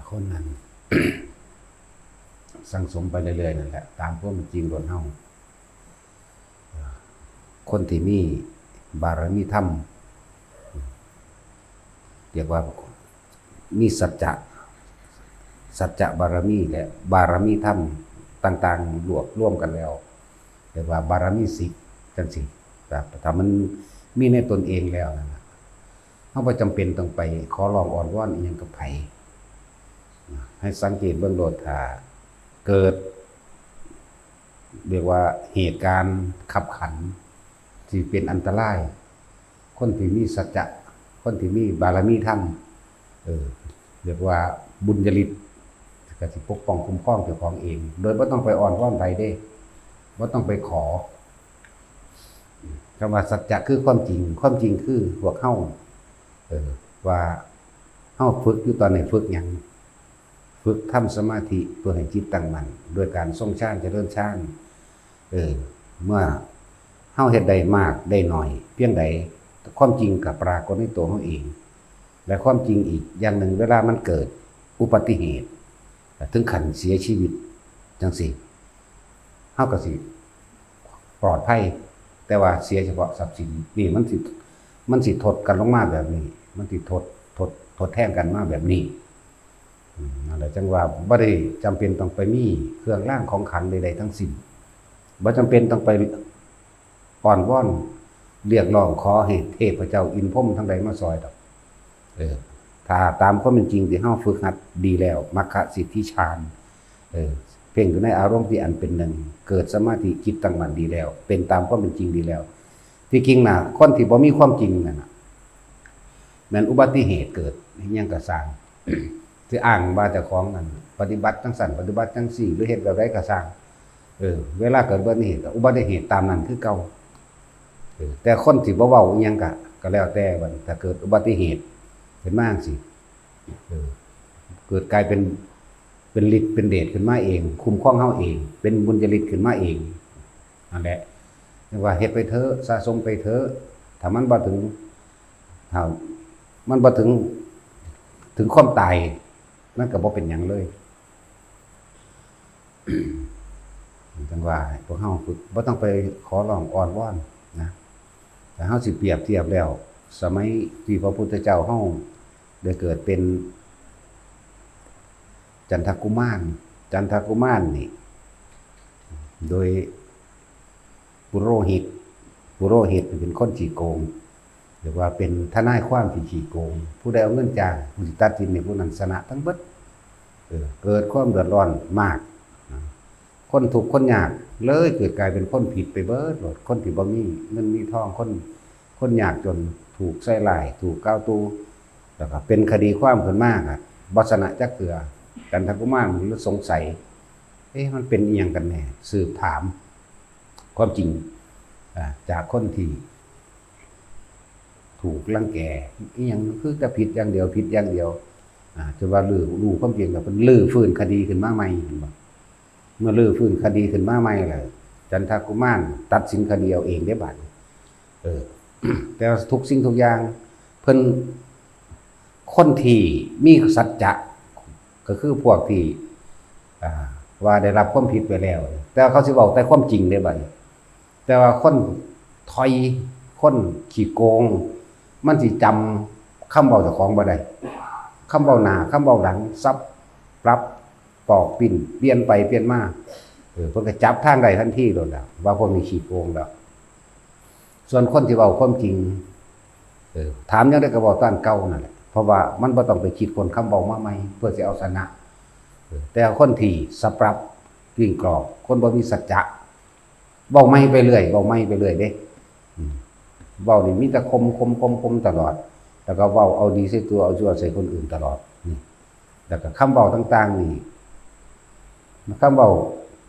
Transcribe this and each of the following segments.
คนนั้น สั่งสมไปเรื่อยๆนั่นแหละตามความจริงบนเฮาคนที่มีบารมีธรรมเรียกว่ามีสัจจะบารมีและบารมีธรรมต่างๆรวบรวมกันแล้วเรียกว่าบารมีสิบจังสิครับถ้ามันมีในตนเองแล้วนั่นนะเฮาบ่จำเป็นต้องไปขอร้องอ้อนวอนอีหยังกับไผให้สังเกตเบื้องโลดถ้าเกิดเรียกว่าเหตุการณ์ขับขันที่เป็นอันตรายคนที่มีสัจจะคนที่มีบารมีธรรมเรียกว่าบุญญาฤทธิ์ก็สิปกป้องคุ้มครองเจ้าของเองโดยบ่ต้องไปอ้อนวอนไผเด้บ่ต้องไปขอคำว่าสัจจะคือความจริงคือพวกเฮาว่าเฮาฝึกอยู่ตอนนี้ฝึกหยังฝึกทำสมาธิเพื่อให้จิตตั้งมั่นโดยการทรงฌานเจริญฌานเมื่อเฮาเฮ็ดได้มากได้น้อยเพียงใดความจริงก็ปรากฏในตัวเฮาเองและความจริงอีกอย่างหนึ่งเวลามันเกิดอุบัติเหตุถึงขั้นเสียชีวิตจังซี่เฮาก็สิปลอดภัยแต่ว่าเสียเฉพาะทรัพย์สินนี่มันสิทดกันลงมาแบบนี้มันสิทดแทนกันมาแบบนี้นั่นแหละจังว่าบ่ได้จำเป็นต้องไปมีเครื่องรางของขลังใดๆทั้งสิ้นบ่จำเป็นต้องไปอ้อนวอนเรียกร้องขอให้เทพเจ้าอินทร์พรหมทั้งใดมาซอยดอกถ้าตามความเป็นจริงที่เฮาฝึกหัดดีแล้วมรรคสิทธิฌานเพ่งอยู่ในอารมณ์ที่อันเป็นหนึ่งเกิดสมาธิจิตตั้งมั่นดีแล้วเป็นตามความเป็นจริงดีแล้วที่จริงน่ะคนที่บ่มีความจริงนั่นน่ะแม่นอุบัติเหตุเกิดอิหยังก็สร้างที่อ้างว่าเจ้าของนั่นปฏิบัติจังซั่นปฏิบัติจังซี่หรือเฮ็ดแบบใดก็สร้างเวลาเกิดอุบัติเหตุตามนั้นคือเก่าแต่คนที่บ่เว้าอิหยังก็แล้วแต่บัดถ้าเกิดอุบัติเหตุขึ้นมาจังซี่เกิดกลายเป็นฤทธิ์เป็นเดชขึ้นมาเองคุ้มครองเฮาเองเป็นบุญญาฤทธิ์ขึ้นมาเองนั่นแหละเรียกว่าเฮ็ดไปเถอะสะสมไปเถอะถ้ามันบ่ถึงความตายมันก็บ่เป็นหยังเลยจังว่าพวกเฮาฝึกบ่ต้องไปขอร้องอ้อนวอนนะแต่เฮาสิเปรียบเทียบแล้วสมัยที่พระพุทธเจ้าเฮาได้เกิดเป็นจันทกุมารนี่โดยปุโรหิตเป็นคนขี้โกงเรียกว่าเป็นทนายความที่ขี้โกงผู้ใดเอาเงินจ้างผู้ที่ตัดสินเนี่ยผู้นั้นชนะทั้งเบิดเกิดความเดือดร้อนมากคนทุกข์คนยากเลยเกิดกลายเป็นคนผิดไปเบิดหมดคนที่บ่มีเงินมีทองคนยากจนถูกใส่ร้ายถูกก้าวตูแล้วก็เป็นคดีความขึ้นมาครับบ่ชนะจักเทื่อจันทกุมารมันสงสัยมันเป็นอีหยังกันแน่สืบถามความจริงจากคนที่ถูกรังแกอีหยังคือแต่ผิดอย่างเดียวจนว่ารู้ความจริงแล้วเพิ่นลื้อฟื้นคดีขึ้นมาใหม่เห็นบ่เมื่อลื้อฟื้นคดีขึ้นมาใหม่แล้วจันทกุมารตัดสินคดีเอาเองได้บัดแต่ทุกสิ่งทุกอย่างเพิ่นคนที่มีสัจจะก็คือพวกที่ว่าได้รับความผิดไปแล้วแต่เขาสิเว้าแต่ความจริงได้บัดแต่ว่าคนถอยคนขี้โกงมันสิจำคำเว้าเจ้าของบ่ได้คำเว้าหน้าคำเว้าหลังซับปรับปอกปิ้นเปลี่ยนไปเปลี่ยนมาเพิ่นก็จับทางได้ทันทีโดนแล้วว่าพวกนี้ขี้โกงแล้วส่วนคนที่เว้าความจริงถามจังได๋ก็เว้าตามเก่านั่นแหละเพราะว่ามันบ่ต้องไปคิดคนคำเว้ามาใหม่เพื่อสิเอาชนะแต่คนที่สปรับกิ้งกรอกคนบ่มีสัจจะเว้าใหม่ไปเรื่อยเด้เว้านี่มีแต่คมตลอดแล้วก็เว้าเอาดีใส่ตัวเอาชั่วใส่คนอื่นตลอดนี่แล้วก็คำเว้าต่างๆนี่คำเว้า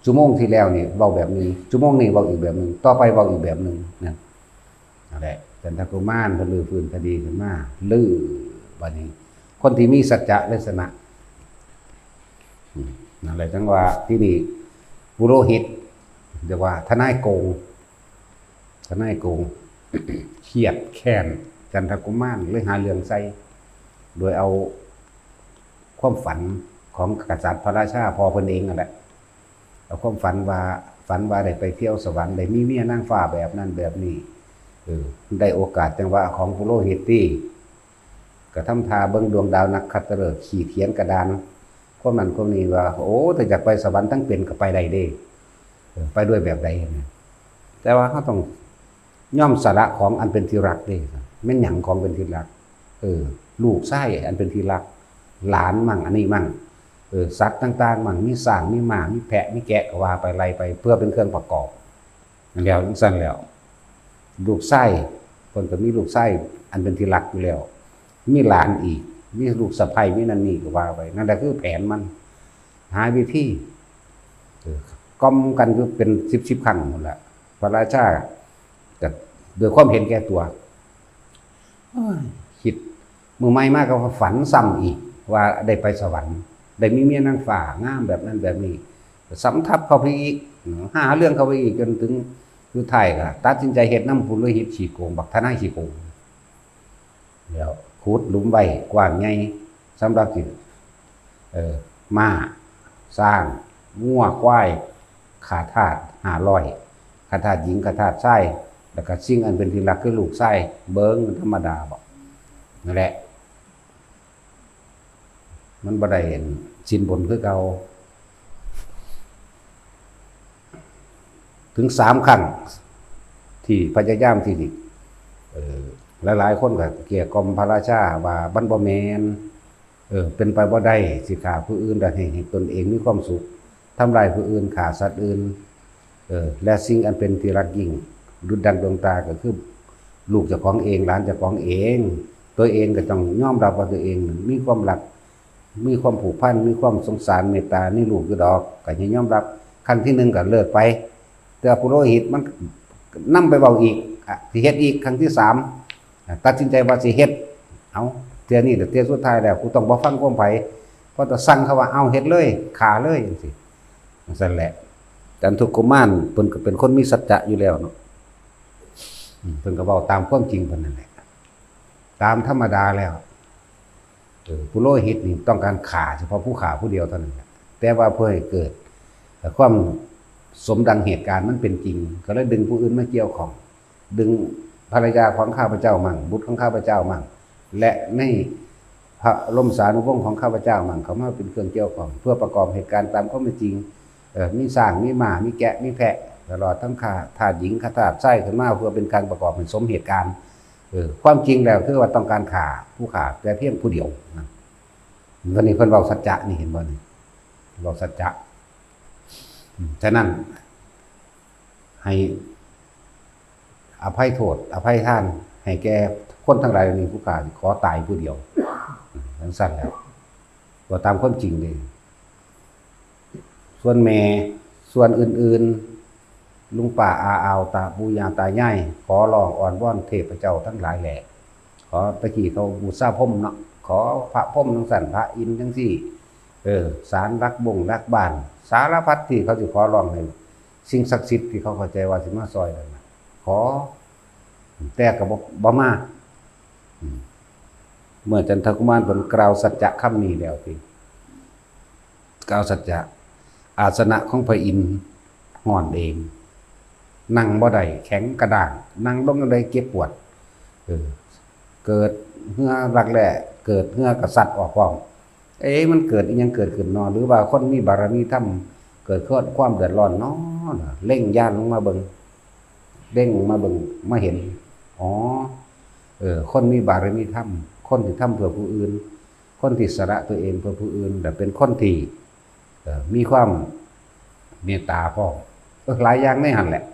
ชั่วโมงที่แล้วนี่เว้าแบบนี้ชั่วโมงนี้เว้าอีกแบบนึงต่อไปเว้าอีกแบบนึงนั่นแหละจันทกุมารเพิ่นลื้อฟื้นคดีขึ้นมาลื้อบัดนี้คนที่มีสัจจะลักษณะนั่นแหละจังว่าที่นี่ปุโรหิตเรียกว่าทนายโกงเครียดแค้นจันทกุมารเลยหาเรื่องใส่โดยเอาความฝัน ของกษัตริย์พระราชาพอเพิ่นเองนั่นแหละเอาความฝันว่าได้ไปเที่ยวสวรรค์ได้มีเมียนางฟ้าแบบนั้นแบบนี้ได้โอกาสจังหวะของปุโรหิตที่ก็ทำทาเบิ่งดวงดาวนักขัตฤกษ์ขีดเขียนกระดานความนั้นความนี้ว่าโอ้แต่อยากไปสวรรค์ทั้งเป็นก็ไปได้เด้ไปด้วยแบบใดเนี่ยแต่ว่าเขาต้องย่อมสาระของอันเป็นที่รักเด้แม่นหยังของเป็นที่รักลูกไส้อันเป็นที่รักหลานมั่งอันนี้มั่งสัตว์ต่างๆมั่งมีสร้างมีหมามีแพะมีแกะก็ว่าไปไล่ไปเพื่อเป็นเครื่องประกอบแล้วสั้นแล้วลูกไส้คนก็มีลูกไส้อันเป็นที่รักอยู่แล้วมีหลานอีกมีลูกสะใภ้มีนั่นนี่ก็ว่าไปนั่นแหละคือแผนมันหาวิธีก้มกันคือเป็น10 ครั้งหมดละพระราชาแต่โดยความเห็นแก่ตัวคิดมือไม่มากก็ฝันซ้ำอีกว่าได้ไปสวรรค์ได้มีเมียนางฟ้างามแบบนั้นแบบนี้สำทับเข้าไปอีกหาเรื่องเข้าไปอีกจนถึงสุดท้ายก็ตัดสินใจเฮ็ดน้ำปุโรหิตขี้โกงบักทนายขี้โกงเดี๋ยวขุดหลุมไว้กว้างใหญ่สำหรับสิม้าสร้างงัวควายขาทาส500ขาทาสหญิงขาทาสชายแล้วก็สิ่งอันเป็นที่รักคือลูกไส้เบิ้งธรรมดาบอกนั่นแหละมันบ่ได้เห็นสินบนคือเก่าถึง3 ครั้งที่พยายามที่หลายๆคนก็เกี่ยกล่อมพระราชาว่าบันบ่แม่นเป็นไปบ่ได้สิฆ่าผู้อื่นได้ให้ตนเองมีความสุขทำลายผู้อื่นฆ่าสัตว์อื่นและสิ่งอันเป็นที่รักยิ่งดุจดังดวงตาก็คือลูกเจ้าของเองหลานเจ้าของเองตัวเองก็ต้องยอมรับว่าตัวเองมีความรักมีความผูกพันมีความสงสารเมตตานี่ลูกอยู่ดอกก็ให้ยอมรับขั้นที่1ก็เลิกไปแต่ปุโรหิตมันนำไปเว้าอีกสิเฮ็ดอีกครั้งที่3ตัดสินใจว่าสิเฮ็ดเอาเทื่อนี้เทื่อสุดท้ายแล้วกูต้องบ่ฟังความไผเพราะจะสั่งเขาว่าเอาเฮ็ดเลยฆ่าเลยจังซี่นั่นแหละจันทุกกุมารเพิ่นก็เป็นคนมีสัจจะอยู่แล้วเนาะเพิ่นก็เว้าตามความจริงเพิ่นนั่นแหละตามธรรมดาแล้วปุโรหิตนี่ต้องการฆ่าเฉพาะผู้ฆ่าผู้เดียวเท่านั้นแต่ว่าเพื่อให้เกิดความสมดังเหตุการณ์มันเป็นจริงก็เลยดึงผู้อื่นมาเกี่ยวข้องดึงภรรยาของข้าพเจ้ามั่งบุตรของข้าพเจ้ามั่งและในพระร่มสานุวงศ์ของข้าพเจ้ามั่งเขามาเป็นเครื่องเกี่ยวข้องเพื่อประกอบเหตุการณ์ตามข้อเป็นจริงมีสร้างมีหมามีแกะมีแพะตลอดทั้งข้าทาสหญิงข้าทาสไส้ขึ้นมาเพื่อเป็นการประกอบเป็นสมเหตุการณ์ความจริงแล้วคือว่าต้องการฆ่าผู้ฆ่าแต่เพียงผู้เดียวนะวันนี้เพิ่นเว้าสัจจะนี่เห็นบ่นี่เว้าสัจจะฉะนั้นให้อภัยโทษอภัยทานให้แก่คนทั้งหลายนี้ผู้ฆ่าขอตายผู้เดียวทั้งสั้นแล้วว่าตามความจริงเลยส่วนแม่ส่วนอื่นๆลุงป่าอาอาวตาปู่ย่าตายายขอร้องอ้อนวอนเทพเจ้าทั้งหลายแหละขอตะกี้เขาบูชาพรหมเนาะขอพระพรหมทั้งสั่นพระอินทร์ทั้งสี่ศาลรักบงรักบ้านสารพัดที่เขาสิขอร้องให้สิ่งศักดิ์สิทธิ์ที่เขาเข้าใจว่าสิมาซอยนั่นน่ะขอแต่ก็บ่มาเมื่อจันทกุมารเพิ่นกล่าวสัจจะคำนี้แล้วที่กล่าวสัจจะอาสนะของพระอินทร์ห่อนเองนั่งบ่ได้แข็งกระด้างนั่งลงจังได๋เจ็บปวดเกิดเหือรักแร้เกิดเหือกระสัดออกพร้อมมันเกิดอีหยังเกิดขึ้นเนาะหรือว่าคนมีบารมีธรรมเกิดความเดือดร้อนเนาะเร่งย่านลงมาเบิ่งเร่งมาเบิ่งมาเห็นอ๋อคนมีบารมีธรรมคนที่ทำเพื่อผู้อื่นคนที่สละตัวเองเพื่อผู้อื่นแต่เป็นคนที่มีความเมตตาพอหลายอย่างในหันแหละ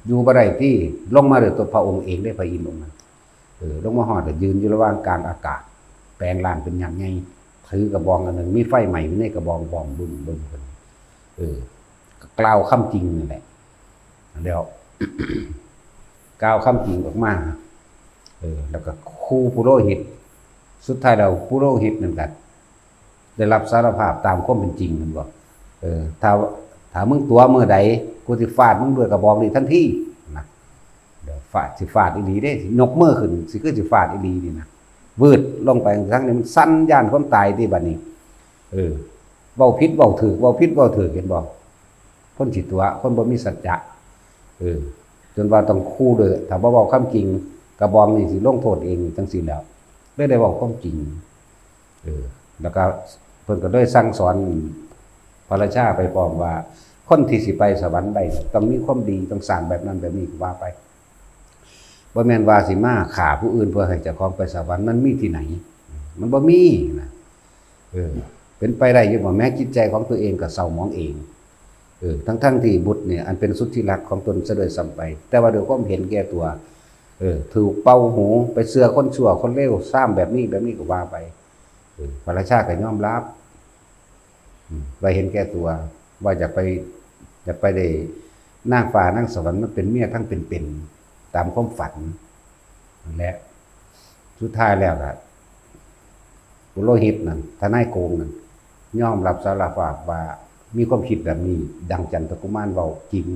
อยู่บ่ได้ที่ลงมาด้วยตัวพระองค์เองได้พระอินทร์ลงมาลงมาฮอดยืนอยู่ระหว่างกลางอากาศแปลงร่างเป็นอย่างไงถือกระบองอันหนึ่งมีไฟใหม่ในกระบองบองบึ้มบึ้มกันกล่าวคำจริงนั่นแหละเดี๋ยว กล่าวคำจริงออกมาแล้วก็คู่ปุโรหิตสุดท้ายเราปุโรหิตนั่นกันได้รับสารภาพตามความเป็นจริงมันบอกถ้ามึงตัวเมื่อใดกูสิฟาดมึงด้วยกระบองนี่ทันทีนะเดี๋ยวฟาดอีหลีได้ยกมือขึ้นสิคือสิฟาดอีหลีนี่นะวืดลงไปทั้งนี้มันสั้นย่านความตายที่บัดนี้ เว้าผิดเว้าถูกเว้าผิดเว้าถูกเห็นบ่คนสิตัวคนบ่มีสัจจะจนว่าต้องคู่ด้วยถ้าบ่เว้าความจริงกระบองนี่สิลงโทษเองจังซี่แล้วได้เว้าความจริงแล้วก็เพิ่นก็ได้สั่งสอนพระราชาไปพร้อมว่าคนที่สิไปสวรรค์ได้ต้องมีความดีต้องสร้างแบบนั้นแบบนี้ว่าไปบ่แม่นว่าสิมาฆ่าผู้อื่นเพื่อให้เจ้าของไปสวรรค์มันมีที่ไหนมันบ่มีนะเป็นไปได้อยู่บ่แม้จิตใจของตัวเองก็เศร้าหมองเองทั้งที่บุตรเนี่ยอันเป็นสุดที่รักของตนซะด้วยซ้ำไปแต่ว่าโดยความเห็นแก่ตัวถูกเป่าหูไปเสือคนชั่วคนเลวซ้ำแบบนี้ก็ว่าไปพระราชาก็ยอมรับว่าเห็นแก่ตัวว่าอยากไปได้นางฟ้านางสวรรค์มันเป็นเมียทั้งเป็นตามความฝันและสุดท้ายแล้วล่ะปุโรหิตนั่นทนายโกงนั่นยอมรับสารภาพว่ามีความคิดแบบนี้ดังจันทกุมารเว้าจริง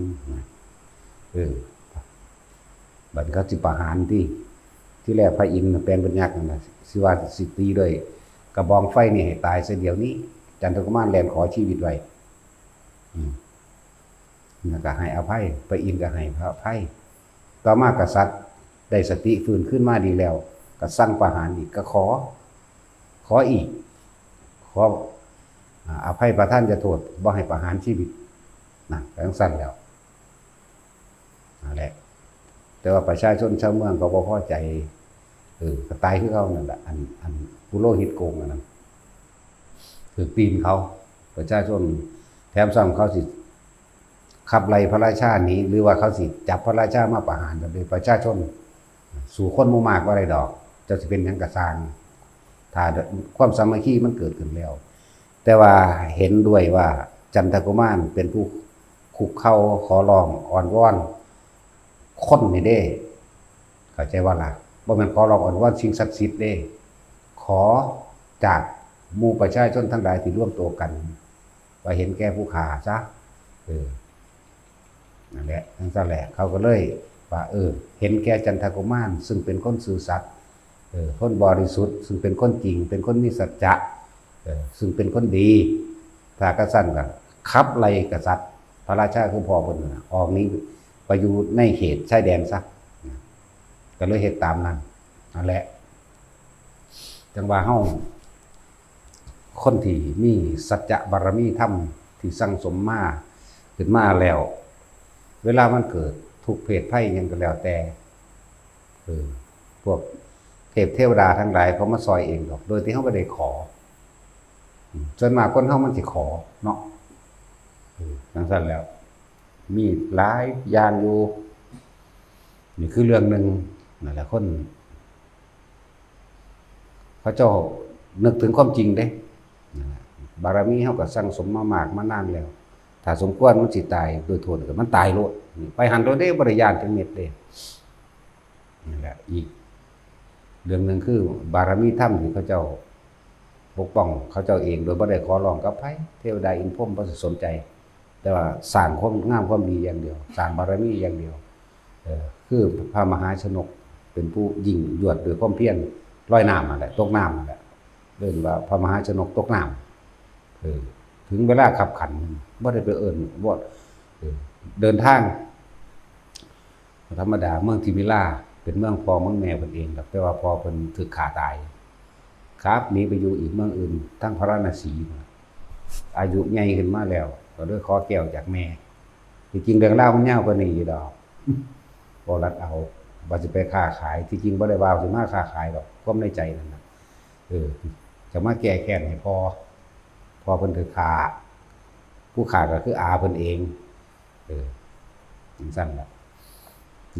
บัดเขาสิประหารที่แรกพระอินทร์แปลงเป็นยักษ์นั่นน่ะสิว่าสิตีด้วยกระบองไฟนี่ให้ตายเสียเดี๋ยวนี้จันทกุมารแลนขอชีวิตไว้แล้วก็ให้อภัยพระอินทร์ก็ให้พระอภัยต่อมากษัตริย์ได้สติฟื้นขึ้นมาดีแล้วก็สั่งประหารอีกก็ขออีกขออภัยประทานจะโทษบ่ให้ประหารชีวิตนะจังซั่นแล้วนั่นแหละแต่ว่าประชาชนชาวเมืองก็บ่พอใจก็ตายคือเขานั่นแหละอันปุโรหิตโกงอันนั้นคือปีนเขาประชาชนแถมซ้ำเขาสิขับไล่พระราชาหนีหรือว่าเขาสิจับพระราชามาประหารโดยประชาชนสู่คนหมู่มากบ่ได้ดอกจะสิเป็นหยังก็สร้างถ้าความสามัคคีมันเกิดขึ้นแล้วแต่ว่าเห็นด้วยว่าจันทกุมารเป็นผู้คุกเข่าขอร้องอ่อนวอนคนนี่เด้เข้าใจว่าล่ะบ่แม่นขอร้องอ่อนวอนสิ่งศักดิ์สิทธิ์เด้ขอจากหมู่ประชาชนทั้งหลายที่ร่วมตัวกันว่าเห็นแก่ผู้ฆ่าซะนั่นแหละทั้งนั้นแหละเขาก็เลยว่าเห็นแก่จันทกุมารซึ่งเป็นคนซื่อสัตย์คนบริสุทธิ์ซึ่งเป็นคนจริงเป็นคนมีสัจจะซึ่งเป็นคนดีถ้ากษัตริย์ก็ขับไล่กษัตริย์พระราชาคือพ่อเพิ่นน่ะออกนี้ไปอยู่ในเขตชายแดนซะก็เลยเฮ็ดตามนั้นนั่นแหละจังว่าเฮาคนที่มีสัจจะบารมีธรรมที่สั่งสมมาขึ้นมาแล้วเวลามันเกิดทุกเพศภัยยังก็แล้วแต่พวกเทพเทวดาทั้งหลายเขามาซอยเองดอกโดยที่เขาไม่ได้ขอส่วนมากคนเขามันสิขอเนาะดังนั้นแล้วมีหลายอย่างอยู่นี่คือเรื่องหนึ่งนั่นแหละคนเขาเจ้านึกถึงความจริงเด้บารมีเขาก็สั่งสมมามากมานานแล้วถ้าสมควรมันสิตายโดยโทษก็มันตายโลดไปหันโดยได้บริยานจังเม็ดเด้นี่แหละอีกเรื่องหนึ่งคือบารมีธรรมที่เขาเจ้าปกป้องเขาเจ้าเองโดยบ่ได้ขอร้องกับไผเทวดาอินพรหมบ่สนใจแต่ว่าสร้างความงามความดีอย่างเดียวสร้างบารมีอย่างเดียวคือพระมหาชนกเป็นผู้ยิ่งยวดด้วยความเพียรลอยน้ำนั่นแหละตกน้ำนั่นแหละเรียกว่าพระมหาชนกตกน้ำถึงเวลาขับขันบ่ได้ไปเอิ้นบ่เดินทางธรรมดาเมืองทิมิลาเป็นเมืองพ่อเมืองแม่เพิ่นเองครับแต่ว่าพ่อเพิ่นถูกฆ่าตายครับหนีไปอยู่อีกเมืองอื่นทั้งพระนศีอายุใหญ่ขึ้นมาแล้วก็เลยขอแก้วจากแม่ที่จริงเรื่องราวมันยาวกว่านี้อยู่ดอกบ่รัดเอาว่าสิไปค้าขายที่จริงบ่ได้ว่าสิมาค้าขายดอกความในใจนั่นน่ะจะมาแก้แค้นให้พ่อเพิ่นถูกฆ่าผู้ฆ่าก็คืออาเพิ่นเองจังซั่นล่ะ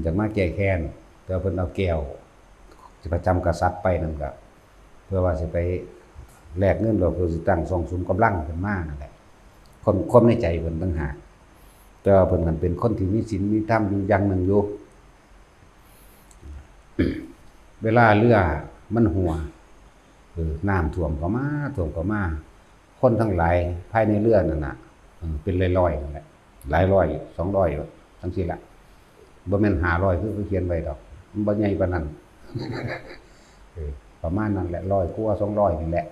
จะมาแก้แค้นแต่เพิ่นเอาแก้วสิประจำกษัตริย์ไปนั่นก็เพื่อว่าสิไปแลกเงินเราเพื่อสิตั้งทรงสุมกำลังขึ้นมานั่นแหละคนในใจเพิ่นต่างหากแต่ว่าเพิ่นเป็นคนที่มีศีลมีธรรมอยู่อย่างหนึ่งอยู่เวลาเรือมันหัวน้ำท่วมเข้ามาคนทั้งหลายภายในเรือนั่นน่ะเป็นร้อยๆนั่นแหละหลายร้อย200จังซี่ล่ะบ่แม่น500คือเขาเขียนไว้ดอกมันบ่ใหญ่ปานนั้นประมาณนั้นแหละ100กว่า200นี่แหละ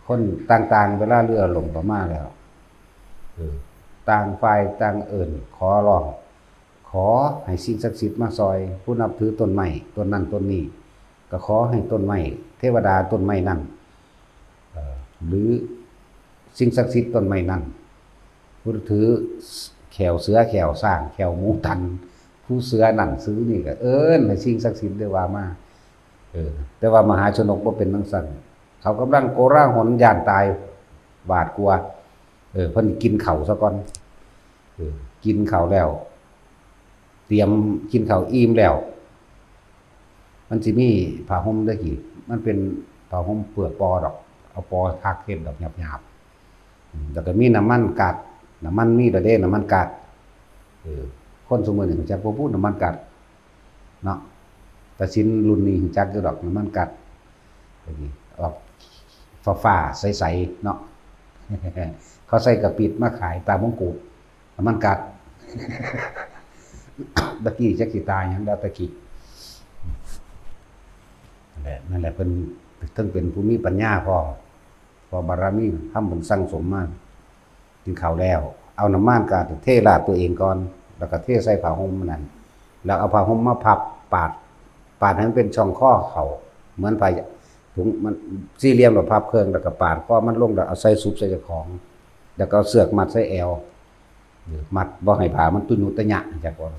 คนต่างๆเวลาเรือลงประมาณแล้วต่างฝ่ายต่างเอิ่นขอร้องขอให้สิ่งศักดิ์สิทธิ์มาซอยผู้นับถือต้นไม้ต้นนั้นต้นนี้ก็ขอให้ต้นไม้เทวดาต้นไม้นั้นหรือสิ่งศักดิ์สิทธิ์ต้นไม้นั้นผู้ถือแขวเสือแขวสร้างแขวหมูตันผู้เสือนั่นซื้อนี่ก็ให้สิ่งศักดิ์สิทธิ์ได้ว่ามาแต่ว่ามหาชนกบ่เป็นจังซั่นเขากำลังโกราหลย่านตายหวาดกลัวเพิ่นกินข้าวซะก่อนกินข้าวแล้วเตรียมกินข้าวอิ่มแล้วมันสิมีผ้าห่มได้กี่มันเป็นผ้าห่มเปลือกปอดอกเอาปอทากเฮ็ดดอกหยาบๆแล้วก็มีน้ำมันกัดน้ำมันมีดอกเด้น้ำมันกัดคนสมัยนี้รู้จักบ่พูดน้ำมันกัดเนาะแต่สินรุ่นนี้รู้จักอยู่ดอกน้ำมันกัดออกฟ้าๆใสๆเนาะเขาใส่กระปิดมาขายตามมงกุฎน้ำมันกัดตะกี้จักสิตายหยังดาวตะกี้นั่นแหละเป็นถึงเป็นผู้มีปัญญาพอบารมีทำบุญสั่งสมมากินข้าวแล้วเอาน้ำมันกาดเทราดตัวเองก่อนแล้วก็เทใส่ผ้าห่มนั่นแล้วเอาผ้าห่มมาพับปาดให้มันเป็นช่องข้อเข่าเหมือนไปถุงมันสี่เหลี่ยมแบบพับเครื่องแล้วก็ปาดข้อมันลงแล้วเอาใส่ซุปใส่เจ้าของแล้วก็เอาเสือกมัดใส่แอวมัดบ่ให้ผ้ามันตุญุตะหยะจากก่อน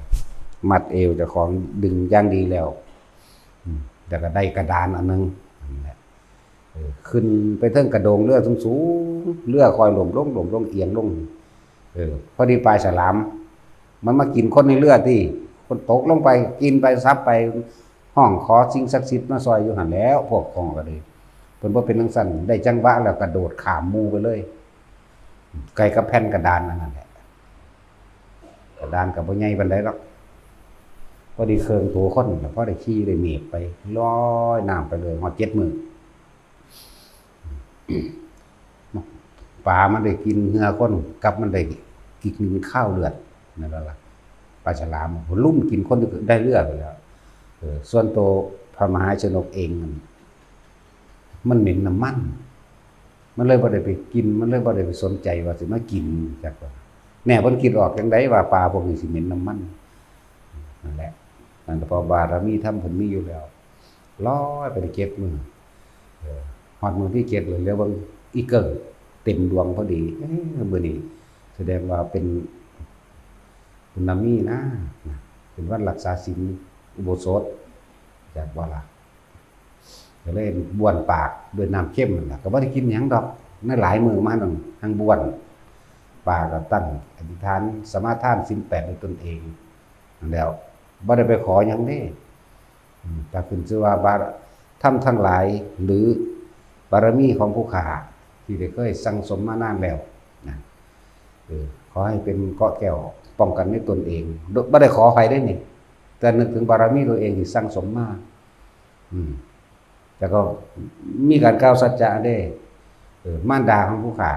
มัดเอวเจ้าของดึงอย่างดีแล้วแล้วก็ได้กระดานอันนึงขึ้นไปเทิงกระโดงเรือสูงๆเรือคอยหล่มลงเอียงลงพอดีปลายฉลามมันมากินคนในเรือที่คนตกลงไปกินไปซับไปห้องขอสิ่งศักดิ์สิทธิ์มาซอยอยู่หันแล้วพวกของก็เลยเพิ่นบ่เป็นจังซั่นได้จังหวะแล้วกระโดดข้ามหมู่ไปเลยไกลกับแผ่นกระดานนั่นแหละกระดานก็บ่ใหญ่ปานใดหรอกพอดีเครื่องตัวคนแล้วพอได้ขี่ได้เมฆไปลอยน้ำไปเลยฮอด7 มื้อปลามันได้กินเหงื่อคนกับมันได้กินข้าวเลือดนั่นแหละปลาฉลามลุ่มกินคนได้เลือดไปแล้วส่วนตัวพระมหาชนกเองมันเหม็นน้ำมันเลยบ่ได้ไปกินมันเลยบ่ได้ไปสนใจว่าสิมากินจักว่าแน่เพิ่นคิดออกจังได๋ว่าปลาพวกนี้สิเหม็นน้ำมันนั่นแหละนั่นพอบารมีธรรมเพิ่นมีอยู่แล้วลอยไปเก็บมือฮอดมือที่เก็บเลยแล้วเบิ่งอีเกิ้งเต็มดวงพอดีมื้อนี้แสดงว่าเป็นนามีนะเป็นวันรักษาศีลอุโบสถจากบ่ล่ะก็เลยบ้วนปากด้วยน้ำเข้มนั่นล่ะก็บ่ได้กินหยังดอกในหลายมื้อมานั่นทั้งบ้วนปากก็ตั้งอธิษฐานสมาทานศีล8ด้วยตนเองแล้วบ่ได้ไปขอหยังเด้ถ้าขึ้นชื่อว่าบารทำทั้งหลายหรือบารมีของผู้ข้าที่ได้เคยสั่งสมมานานแล้วนะขอให้เป็นเกราะแก้วป้องกันในตนเองบ่ได้ขอใครได้นี่แต่นึกถึงบารมีตัวเองที่สั่งสมมาแต่ก็มีการกล่าวสัจจะได้มารดาของผู้ข้า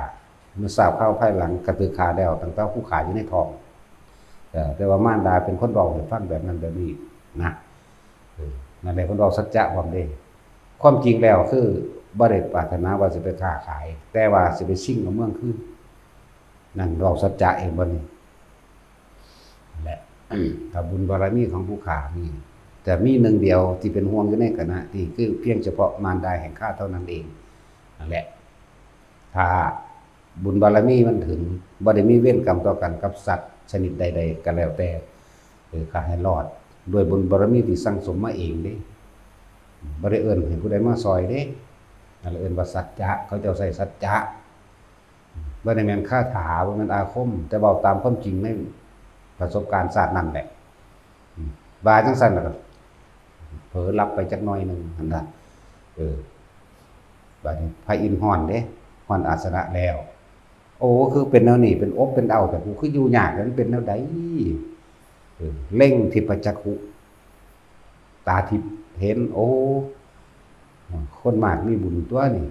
เมื่อทราบเข้าภายหลังกระตือขาแล้วตั้งแต่ผู้ข้าอยู่ในท้องแต่ว่ามารดาเป็นคนบอกให้ฟังแบบนั้นแบบนี้นะนั่นแหละคนบอกสัจจะความได้ความจริงแล้วคือบ่ได้ปรารถนาว่าสิไปค้าขายแต่ว่าสิไปชิงกับเมืองขึ้นนั่นบอกสัจจะเองบ่นี่แหละถ้าบุญบารมีของผู้ข้ามีแต่มีหนึ่งเดียวที่เป็นห่วงอยู่ในคณะที่คือเพียงเฉพาะมารดาแห่งข้าเท่านั้นเองนั่นแหละถ้าบุญบารมีมันถึงบ่ได้มีเวรกรรมต่อกันกับสัตว์ชนิดใดๆก็แล้วแต่ข้าให้รอดด้วยบุญบารมีที่สั่งสมมาเองเด้บ่ได้เอิ้นให้ผู้ใดมาซอยเด้นั่นเอิ้นว่าสัจจะเขาเจ้าใส่สัจจะบ่ได้แม่นคาถาบ่แม่นอาคมแต่เว้าตามความจริงในประสบการณ์ศาสตร์นั่นแหละว่าจังซั่นน่ะเผลอรับไปจักหน่อยนึงนั่นน่ะบัดนี้พระอินทร์ฮ้อนเด้ฮ้อนอาสนะแล้วโอ้คือเป็นแนวนี้เป็นอบเป็นเอาแต่กูคืออยู่ยากนั้นเป็นแนวใดเล่งทิพจักขุตาทิพเห็นโอ้คนมากมีบุญตัวนี่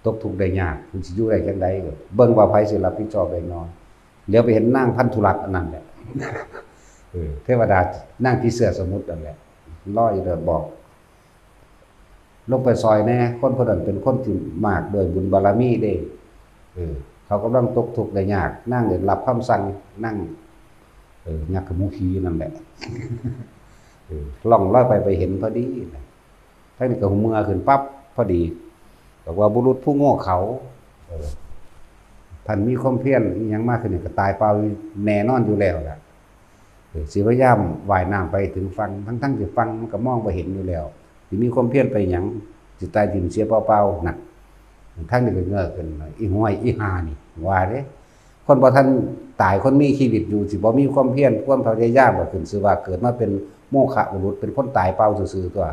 ตกทุกข์ได้ยากคุณสิอยู่ได้จังได๋เบิ่งว่าไผสิรับผิดชอบได้น้อยเดี๋ยวไปเห็นนางพันธุรัตน์อันนั้นแหละเทวดานางที่เสื้อสมุทรนั่นแหละลอยเด้อบอก ลงไปซอยแน่คนผู้นั้นเป็นคนที่มากด้วยบุญบารมีเด้เขากำลังตกทุกข์ได้ยากนั่งเดี๋ยวรับคำสั่งนั่งยักษ์ขมุขีนั่นแหละล่องลอยไปเห็นพอดีท่านนี่ก็หัวเมื่อขึ้นปั๊บพอดีบอกว่าบุรุษผู้โง่เขาท่านมีความเพียรยังมากขึ้นก็ตายเปล่าแน่นอนอยู่แล้วล่ะสิพยายามว่ายน้ำไปถึงฟังทั้งที่ฟังมันก็มองไปเห็นอยู่แล้วที่มีความเพียรไปหยังสิตายถิ่มเสียเปล่าๆนั่นทั้งนี้ก็เงือกขึ้นอีห้วยอีหานี่ว่าเด้คนบ่ทันตายคนมีชีวิตอยู่สิบ่มีความเพียรความพยายามบ่ขึ้นชื่อว่าเกิดมาเป็นโมฆะบุรุษเป็นคนตายเปล่าซื่อๆตัว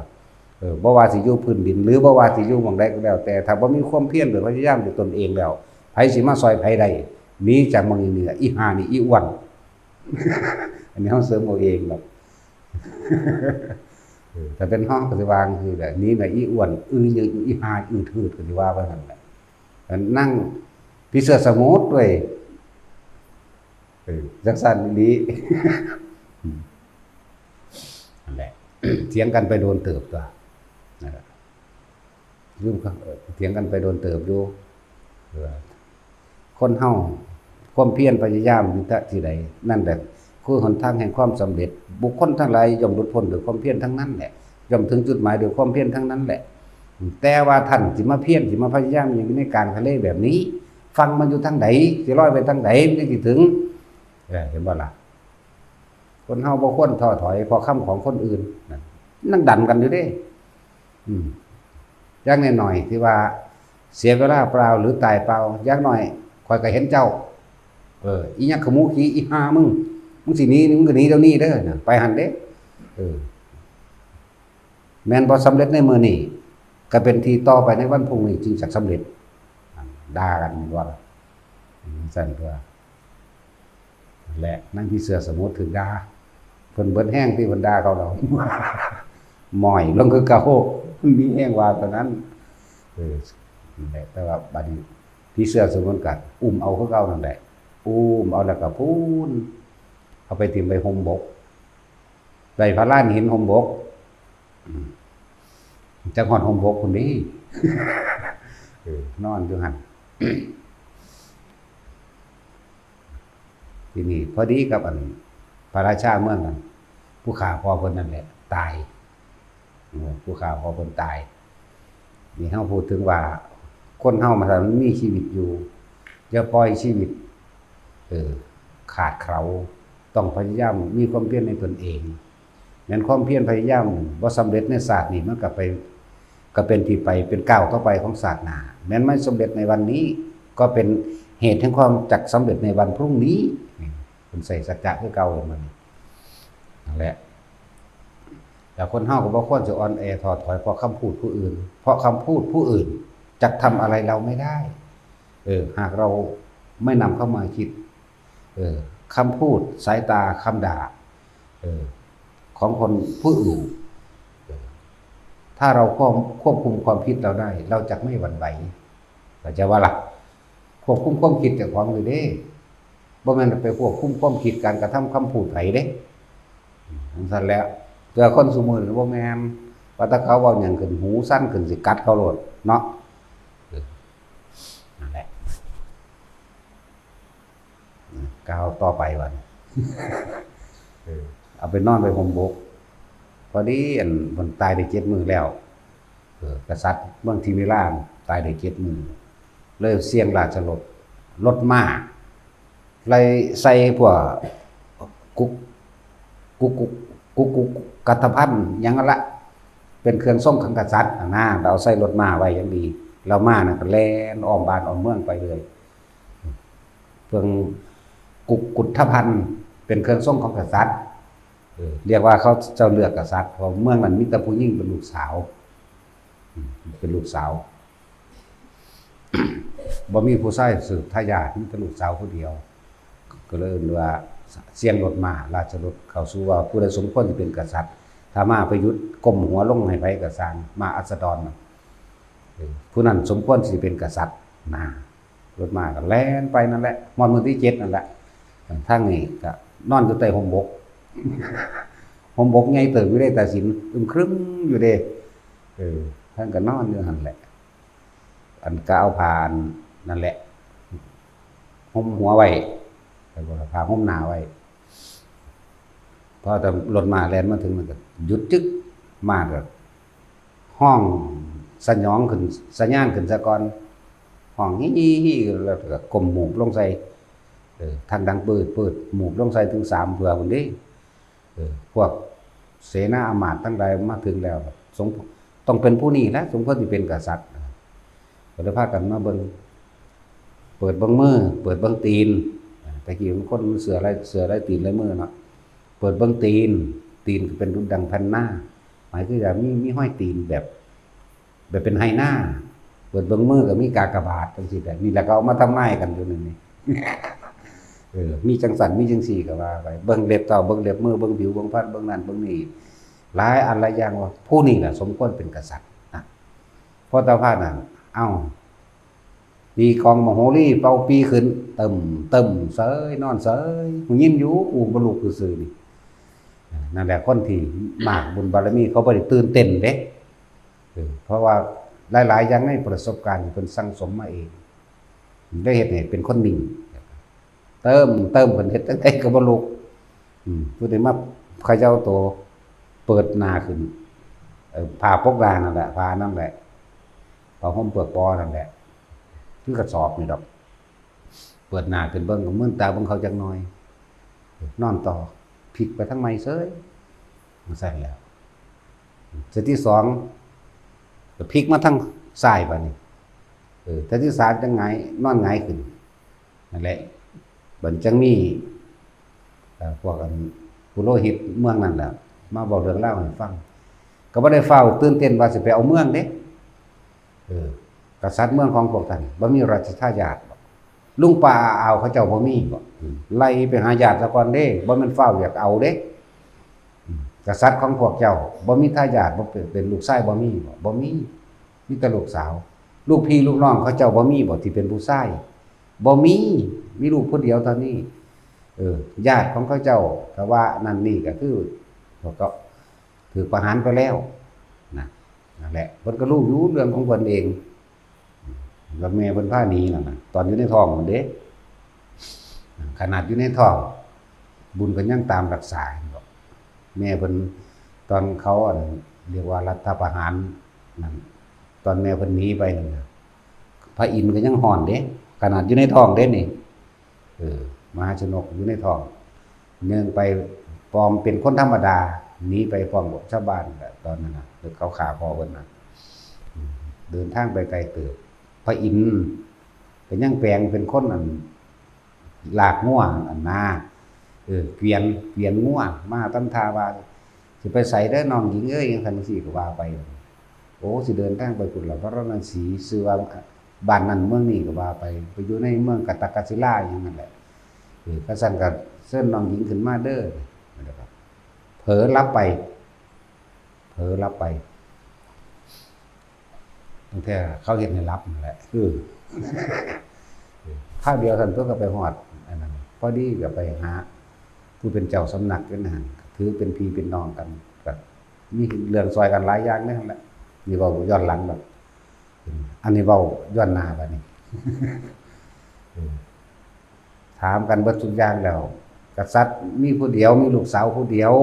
บ่ว่าสิอยู่พื้นดินหรือบ่ว่าสิอยู่หม่องใดก็แล้วแต่ถ้าบ่มีความเพียรหรือพยายามด้วยตนเองแล้วไผสิมาซอยไผได้หนีจากหม่องนี้อีหานี่อีอ้วนอันนี้เฮาเสริมเอาเองหรอกแต่เป็นห้องก็สิวางคือแบบนี้น่ะอีอ้วนยังอีหาทืดก็สิว่าว่าซั่นแหละนั่งพิเศษสมุทรด้วยจักสั่นนี้นั่นแหละเถียงกันไปโดนเติบตัวนะครับลืมครับเถียงกันไปโดนเติบอยู่คนเฮาความเพียรพยายามอยู่ที่ใดนั่นแหละคือหนทางแห่งความสำเร็จบุคคลทั้งหลายย่อมหลุดพ้นด้วยความเพียรทั้งนั้นแหละย่อมถึงจุดหมายด้วยความเพียรทั้งนั้นแหละแต่ว่าท่านสิมาเพียรสิมาพยายามอย่างในการทะเลแบบนี้ฟังมันอยู่ทางไหนสิลอยไปทางไหนมันสิถึงเห็นบ่ล่ะคนเฮาบ่ควรท้อถอยเพราะคำของคนอื่นนั่งดันกันอยู่เด้อย่างน้อยๆที่ว่าเสียเวลาเปล่าหรือตายเปล่าอย่างน้อยข่อยก็เห็นเจ้าอีหยังขมูขี้อีหามึงสิหนีมึงก็หนีเดี๋ยวนี้เด้อน่ะไปหั่นเด้แม่นบ่สำเร็จในมื้อนี้ก็เป็นที่ต่อไปในวันพรุ่งนี้จึงจะสำเร็จด่ากันว่าสั่นตัวและนั่งที่เสือสมุทรถึงด่าเพิ่นเบิดแห้งที่เพิ่นด่าเขาเราหม่อยลงคือเก่ามันมีแห้งว่าตอนนั้นแต่ว่าบัดนี้ที่เสือสมุทรกัดอุ้มเอาคือเก่านั่นแหละอุ้มเอาแล้วก็พูนเอาไปถิ่มไปห่มบกได้พระล้านหินห่มบกจังหวัดห่มบกคนนี้นอนอยู่หั่นที่นี่พอดีกับอันพระราชาเมืองนั้นผู้ข่าพอเพิ่นนั่นแหละตายผู้ข่าพอเพิ่นตายนี่เฮาพูดถึงว่าคนเฮามาถ้ามันมีชีวิตอยู่อย่าปล่อยชีวิตขาดเขาต้องพยายามมีความเพียรในตนเองแม้นความเพียรพยายามบ่สำเร็จในศาสตร์นี้มันก็เป็นที่ไปเป็นก้าวต่อไปของศาสนาแม้นไม่สำเร็จในวันนี้ก็เป็นเหตุแห่งความจักสำเร็จในวันพรุ่งนี้เป็นใส่สัจจะคือเก่ามันนั่นแหละแต่คนเฮาก็บ่ควรจะอ่อนแอท้อถอยเพราะคำพูดผู้อื่นเพราะคำพูดผู้อื่นจักทำอะไรเราไม่ได้หากเราไม่นำเข้ามาคิดคำพูดสายตาคำด่าของคนผู้อื่นถ้าเราควบคุมความคิดเราได้เราจะไม่หวั่นไหวเราจะว่าล่ะควบคุมความคิดจากความเลยเด้บ่แม่นไปควบคุมความคิดการกระทำคำพูดไผเด้ทั้งนั้นแล้วเจอคนซุมื้อบ่แม่นว่าถ้าเขาเว้าหยังขึ้นหูสั้นขึ้นสิกัดเขาโลดเนาะนั่นแหละก้าวต่อไปวันเอาไปนอนไปห่มบกพอดีมันตายได้7 มื้อแล้วกษัตริย์เมืองทิมิราชตายได้7 มื้อเลยเสี่ยงราชรถม้าไล่ใส่พวกกุกกัตพันธ์หยังนั่นละเป็นเครื่องส่งของกษัตริย์นะเราใส่รถม้าไว้อย่างดีเราม้าน่ะก็แล่นอ้อมบ้านอ้อมเมืองไปเลยเพิ่งกุฏพันธ์เป็นเครื่องส่งของกษัตริย์เรียกว่าเขาเจ้าเลือกกษัตริย์เพราะเมืองนั้นมีแต่ผู้หญิงเป็นลูกสาวบ่มีผู้ชายสืบทายาทมีแต่ลูกสาวผู้เดียวก็เลยว่าเสียงรถม้าราชรถเข้าสู่ว่าผู้ใดสมควรที่เป็นกษัตริย์ถ้ามาประยุทธ์ก้มหัวลงให้ไผก็สร้างมาอัสดรผู้นั้นสมควรที่เป็นกษัตริย์นะรถม้าก็แล่นไปนั่นแหละมอดมื้อที่7นั่นแหละทางนี้ก็นอนอยู่ใต้ห่มบกห่มบกใหญ่เติบอยู่ได้แต่สินครึ้มอยู่เด้พ ท่านก็นอนอยู่หั่นแหละอันก็เอาผ้านั่นแหละหุ้มหัวไว้แล้วก็ผ้าหุ้มหน้าไว้พอแต่รถมาแล่นมาถึงมันก็หยุดจึ๊กมาก็ห้องสะหยองขึ้นสะย่านขึ้นซะก่อนห้องฮี้ๆแล้วก็ก้มหมูบลงใส่ทางดังเปิดหมูบลงใส่ถึง3เผื่อพุ่นเด้พวกเสนาอมาตย์ทั้งหลายมาถึงแล้วต้องเป็นผู้นี้แหละสมควรสิเป็นกษัตริย์ก็เลยพากันมาเบิ่งเปิดเบิ่งมือเปิดเบิ่งตีนแต่กี้มันคนเสืออะไรตีนอะไรมือเนาะเปิดเบิ่งตีนก็เป็นรูปดังแผ่นหน้าหมายคือว่ามีห้อยตีนแบบเป็นไหหน้าเปิดเบิ่งมือก็มีกากบาทจังซี่แหละนี่แหละก็เอามาทำนายกันอยู่นี่มีจังสันมีจังสี่ก็ว่าไปเบิ่งเล็บเต่าเบิ่งเล็บมือเบิ่งผิวเบิ่งพัดเบิ่งนั่นเบิ่งนี่หลายอันหลายอย่างว่าผู้นี้แหละสมควรเป็นกษัตริย์นะพอตาพาดนั่นปีกองมโหรีเป่าปีขึ้นเติมเสยนอนเสยหูยินอยู่อูบ่ลุกซื่อๆนี่นั่นแหละคนที่มากบุญบารมีเขาบ่ได้ตื่นเต้นเด้เพราะว่าหลายๆอย่างในประสบการณ์เพิ่นสั่งสมมาเองได้เฮ็ดให้เป็นคนนิ่งเติมเพิ่นเฮ็ดจังได๋ก็บ่ลุกผู้ใดมาเขาเจ้าโตเปิดหน้าขึ้นผ้าปกหน้านั่นแหละผ้านั่นแหละผ้าห่มเปลือกปอนั่นแหละคือกระสอบนี่ดอกเปิดหน้าขึ้นเบิ่งก็มึนตาเบิ่งเขาจักหน่อยนอนต่อพลิกไปทางไม้เสยมันใส่แล้วเสร็จที่2ก็พลิกมาทางซ้ายบัดนี้แต่ที่3จังไงนอนหงายขึ้นนั่นแหละบัดจังมีพวกปุโรหิตเมืองนั่นแหละมาบอกเรื่องเล่าให้ฟังก็บ่ได้เฝ้าตื่นเต้นว่าสิไปเอาเมืองเด้กษัตริย์เมืองของพวกท่านบ่มีราชทายาทบ่ลุงป่าเอาเขาเจ้าบ่มีบ่ไล่ไปหาญาติซะก่อนเด้บ่แม่นเฝ้าอยากเอาเด้กษัตริย์ของพวกเจ้าบ่มีทายาทบ่เป็นลูกชายบ่มีแต่ลูกสาวลูกพี่ลูกน้องเขาเจ้าบ่มีบ่ที่เป็นผู้ชายบ่มีลูกคนเดียวเท่านี้ญาติของเขาเจ้าถ้าว่านั่นนี่ก็คือก็ถือประหารไปแล้วนั่นแหละเพิ่นก็รู้อยู่เรื่องของเพิ่นเองแล้วแม่เพิ่นพาหนีนั่นน่ะตอนอยู่ในท้องมันเด้ขนาดอยู่ในท้องบุญเพิ่นยังตามรักษาบ่แม่เพิ่นตอนเขาเรียกว่ารัฐประหารนั่นตอนแม่เพิ่นหนีไปนั่นน่ะพระอินทร์ก็ยังฮ้อนเด้ขนาดอยู่ในท้องเด้นี่มหาชนกอยู่ในท้องเนื่องไปปลอมเป็นคนธรรมดาหนีไปพร้อมกับชาวบ้านตอนนั้นน่ะหรือเขาฆ่าพ่อเพิ่นน่ะเดินทางไปไกลเติบพระอินทร์ก็ยังแปลงเป็นคนลากง่วงนาเปลี่ยนง่วงมาตำทาว่าสิไปใส่เด้อน้องหญิงเอ้ยจังซั่นสิก็ว่าไปโอ้สิเดินทางไปพุ่นล่ะพระนศีชื่อว่าบ้านนั้นเมืองนี้ก็ว่าไปอยู่ในเมืองกัตตกัศิลาอย่างนั้นแหละก็สั่นก็เชิญน้องหญิงขึ้นมาเด้อนะครับเผลอรับไปตั้งแต่เขาเฮ็ดให้รับนั่นแหละคือข้าวเดียวท่านตัวก็ไปฮอดอันนั้นพอดีก็ไปหาผู้เป็นเจ้าสำนักอยู่นั่นถือเป็นพี่เป็นน้องกันก็มีเรื่องซอยกันหลายอย่างนั่นแหละนี่เว้าย้อนหลังแบบอันนี้เว้าย้อนหน้าบัดนี้ถามกันเบิดทุกอย่างแล้วกษัตริย์มีผู้เดียวมีลูกสาวผู้เดียว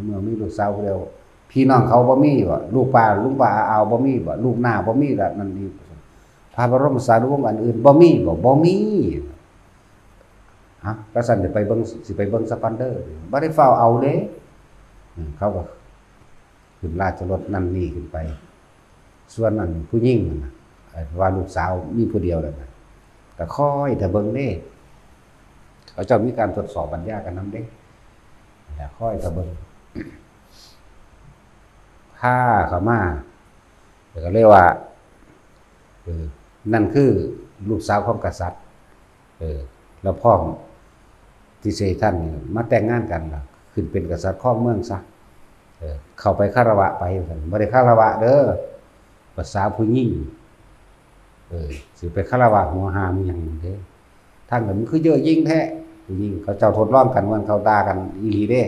เมื่อมีลูกสาวผู้เดียวพี่น้องเขาบ่มีบ่ลุงป้าเอาบ่มีบ่ลูกหน้าบ่มีล่ะนั่นนี่พระบรมสารีวงศ์อันอื่นบ่มีบ่มีกษัตริย์สิไปเบิ่งสปันเดอร์บ่ได้เฝ้าเอาเด้เขาก็ขึ้นราชรถนั่นนี่ขึ้นไปส่วนนั้นผู้หญิงน่ะว่าลูกสาวมีผู้เดียวนั่นน่ะก็ค่อยแต่เบิ่งเด้เขาเจ้ามีการทดสอบปัญญากันนำเด้แต่ค่อยแต่เบิ่งผ้าเขามาก็เรียกว่านั่นคือลูกสาวของกษัตริย์แล้วพ่อที่เสท่านมาแต่งงานกันล่ะขึ้นเป็นกษัตริย์ครองเมืองซะเข้าไปคารวะไปบ่ได้คารวะเด้อภาษาผู้หญิงสิไปคารวะหัวหามหยังเด้ทางนั้นมันคือเยอะยิ่งแท้ผู้หญิงเขาเจ้าทดลองกันมันเขาด่ากันอีหลีเด้